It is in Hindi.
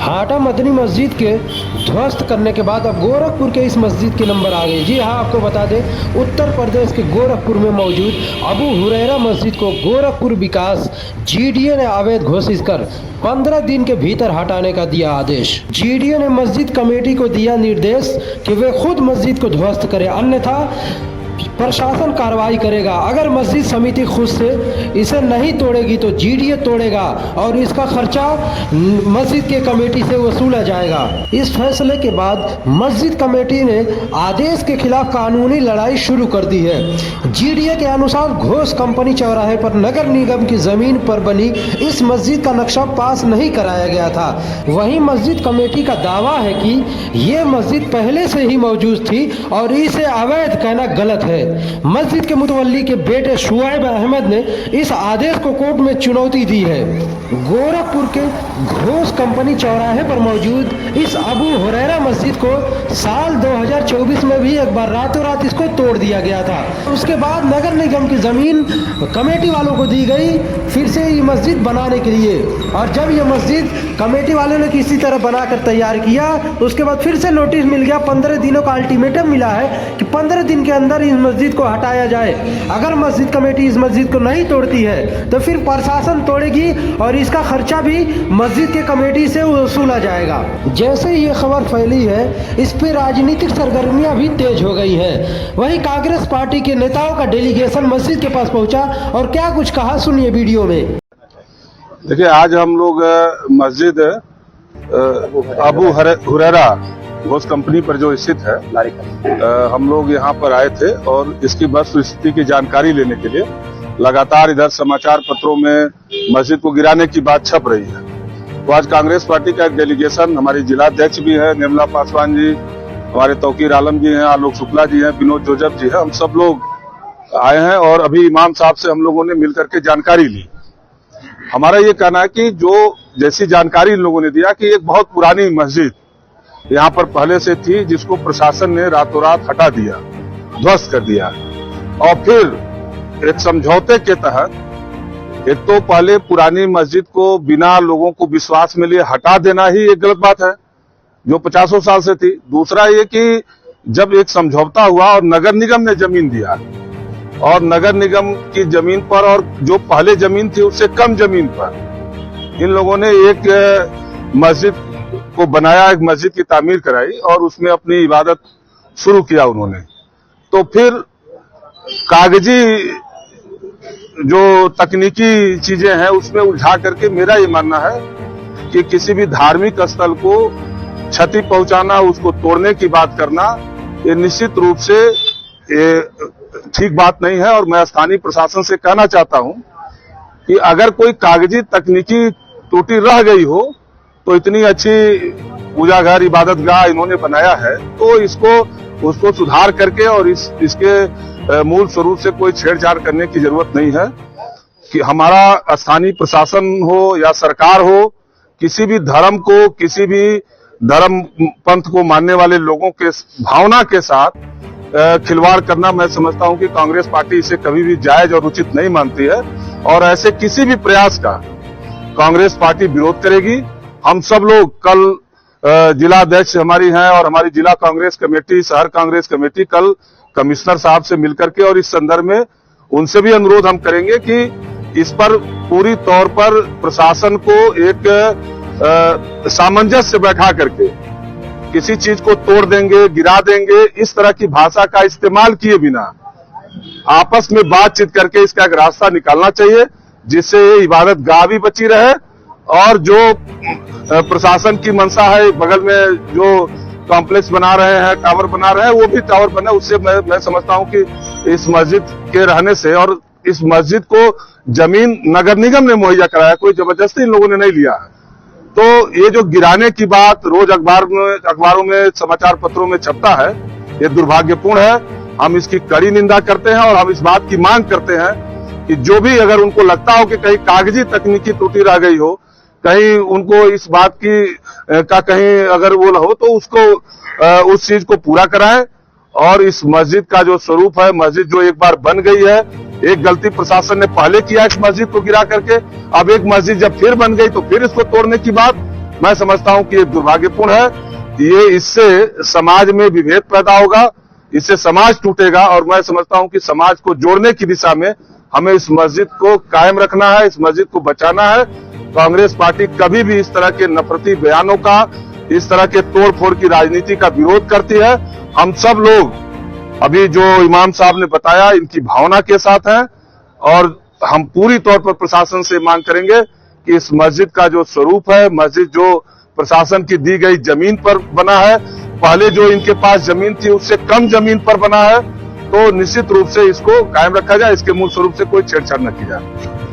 हाटा मदनी मस्जिद के ध्वस्त करने के बाद अब गोरखपुर के इस मस्जिद के नंबर आ गए। जी हाँ, आपको बता दें उत्तर प्रदेश के गोरखपुर में मौजूद अबू हुरैरा मस्जिद को गोरखपुर विकास जीडीए ने अवैध घोषित कर 15 दिन के भीतर हटाने का दिया आदेश। जीडीए ने मस्जिद कमेटी को दिया निर्देश कि वे खुद मस्जिद को ध्वस्त करें, अन्यथा प्रशासन कार्रवाई करेगा। अगर मस्जिद समिति खुद से इसे नहीं तोड़ेगी तो जीडीए तोड़ेगा और इसका खर्चा मस्जिद के कमेटी से वसूला जाएगा। इस फैसले के बाद मस्जिद कमेटी ने आदेश के खिलाफ कानूनी लड़ाई शुरू कर दी है। जीडीए के अनुसार घोष कंपनी चौराहे पर नगर निगम की जमीन पर बनी इस मस्जिद का नक्शा पास नहीं कराया गया था। वहीं मस्जिद कमेटी का दावा है कि ये मस्जिद पहले से ही मौजूद थी और इसे अवैध कहना गलत है। मस्जिद के मुतवल्ली के बेटे शुआइब अहमद ने इस आदेश को कोर्ट में चुनौती दी है। गोरखपुर के घोष कंपनी चौराहे पर मौजूद इस अबू हुरैरा मस्जिद को साल 2024 में भी एक बार रातों रात इसको तोड़ दिया गया था। उसके बाद नगर निगम की जमीन कमेटी वालों को दी गई फिर से ये मस्जिद बनाने के लिए, और जब ये मस्जिद कमेटी वालों ने किसी तरह बनाकर तैयार किया उसके बाद फिर से नोटिस मिल गया, 15 दिनों का अल्टीमेटम मिला है कि 15 दिन के अंदर इस मस्जिद को हटाया जाए। अगर मस्जिद कमेटी इस मस्जिद को नहीं तोड़ती है तो फिर प्रशासन तोड़ेगी और इसका खर्चा भी मस्जिद के कमेटी से वसूला जाएगा। जैसे ये खबर फैली है इस पे राजनीतिक सरगर्मियां भी तेज हो गई हैं। वहीं कांग्रेस पार्टी के नेताओं का डेलीगेशन मस्जिद के पास पहुंचा और क्या कुछ कहा सुनिए वीडियो में। देखिए, आज हम लोग मस्जिद अबू हुरैरा घोष कंपनी पर जो स्थित है हम लोग यहाँ पर आए थे और इसकी वस्तुस्थिति की जानकारी लेने के लिए। लगातार इधर समाचार पत्रों में मस्जिद को गिराने की बात छप रही है, तो आज कांग्रेस पार्टी का एक डेलीगेशन, हमारी जिलाध्यक्ष भी है निर्मला पासवान जी, हमारे तौकीर आलम जी हैं, आलोक शुक्ला जी हैं, विनोद जोजफ जी हैं, हम सब लोग आए हैं और अभी इमाम साहब से हम लोगों ने मिलकर के जानकारी ली। हमारा ये कहना है कि जो जैसी जानकारी इन लोगों ने दिया कि एक बहुत पुरानी मस्जिद यहाँ पर पहले से थी जिसको प्रशासन ने रातों रात हटा दिया, ध्वस्त कर दिया, और फिर एक समझौते के तहत एक तो पहले पुरानी मस्जिद को बिना लोगों को विश्वास में लिए हटा देना ही एक गलत बात है जो 50 साल से थी। दूसरा ये कि जब एक समझौता हुआ और नगर निगम ने जमीन दिया और नगर निगम की जमीन पर और जो पहले जमीन थी उससे कम जमीन पर इन लोगों ने एक मस्जिद को बनाया, एक मस्जिद की तामीर कराई और उसमें अपनी इबादत शुरू किया उन्होंने। तो फिर कागजी जो तकनीकी चीजें हैं उसमें उलझा करके मेरा ये मानना है कि किसी भी धार्मिक स्थल को क्षति पहुंचाना, उसको तोड़ने की बात करना, ये निश्चित रूप से ये ठीक बात नहीं है। और मैं स्थानीय प्रशासन से कहना चाहता हूं कि अगर कोई कागजी तकनीकी त्रुटि रह गई हो तो इतनी अच्छी पूजा घर इबादत गाह इन्होंने बनाया है तो उसको सुधार करके और इसके मूल स्वरूप से कोई छेड़छाड़ करने की जरूरत नहीं है। कि हमारा स्थानीय प्रशासन हो या सरकार हो, किसी भी धर्म को, किसी भी धर्म पंथ को मानने वाले लोगों के भावना के साथ खिलवाड़ करना मैं समझता हूं कि कांग्रेस पार्टी इसे कभी भी जायज और उचित नहीं मानती है और ऐसे किसी भी प्रयास का कांग्रेस पार्टी विरोध करेगी। हम सब लोग कल जिलाध्यक्ष हमारी हैं और हमारी जिला कांग्रेस कमेटी, शहर कांग्रेस कमेटी कल कमिश्नर साहब से मिलकर के और इस संदर्भ में उनसे भी अनुरोध हम करेंगे कि इस पर पूरी तौर पर प्रशासन को एक सामंजस्य से बैठा करके किसी चीज को तोड़ देंगे, गिरा देंगे, इस तरह की भाषा का इस्तेमाल किए बिना आपस में बातचीत करके इसका एक रास्ता निकालना चाहिए जिससे ये इबादत गाह भी बची रहे और जो प्रशासन की मंशा है बगल में जो कॉम्प्लेक्स बना रहे हैं, टावर बना रहे हैं, वो भी टावर बने। उससे मैं समझता हूं कि इस मस्जिद के रहने से, और इस मस्जिद को जमीन नगर निगम ने मुहैया कराया, कोई जबरदस्ती इन लोगों ने नहीं लिया है। तो ये जो गिराने की बात रोज अखबारों में समाचार पत्रों में छपता है, ये दुर्भाग्यपूर्ण है। हम इसकी कड़ी निंदा करते हैं और हम इस बात की मांग करते हैं कि जो भी अगर उनको लगता हो कि कहीं कागजी तकनीकी त्रुटि रह गई हो, कहीं उनको इस बात की का कहीं अगर वो हो तो उसको उस चीज को पूरा कराएं और इस मस्जिद का जो स्वरूप है, मस्जिद जो एक बार बन गई है, एक गलती प्रशासन ने पहले किया इस मस्जिद को गिरा करके, अब एक मस्जिद जब फिर बन गई तो फिर इसको तोड़ने की बात मैं समझता हूं कि ये दुर्भाग्यपूर्ण है। ये इससे समाज में विभेद पैदा होगा, इससे समाज टूटेगा, और मैं समझता हूं कि समाज को जोड़ने की दिशा में हमें इस मस्जिद को कायम रखना है, इस मस्जिद को बचाना है। कांग्रेस पार्टी कभी भी इस तरह के नफरती बयानों का, इस तरह के तोड़फोड़ की राजनीति का विरोध करती है। हम सब लोग अभी जो इमाम साहब ने बताया, इनकी भावना के साथ हैं, और हम पूरी तौर पर प्रशासन से मांग करेंगे कि इस मस्जिद का जो स्वरूप है, मस्जिद जो प्रशासन की दी गई जमीन पर बना है, पहले जो इनके पास जमीन थी उससे कम जमीन पर बना है, तो निश्चित रूप से इसको कायम रखा जाए, इसके मूल स्वरूप से कोई छेड़छाड़ न की जाए।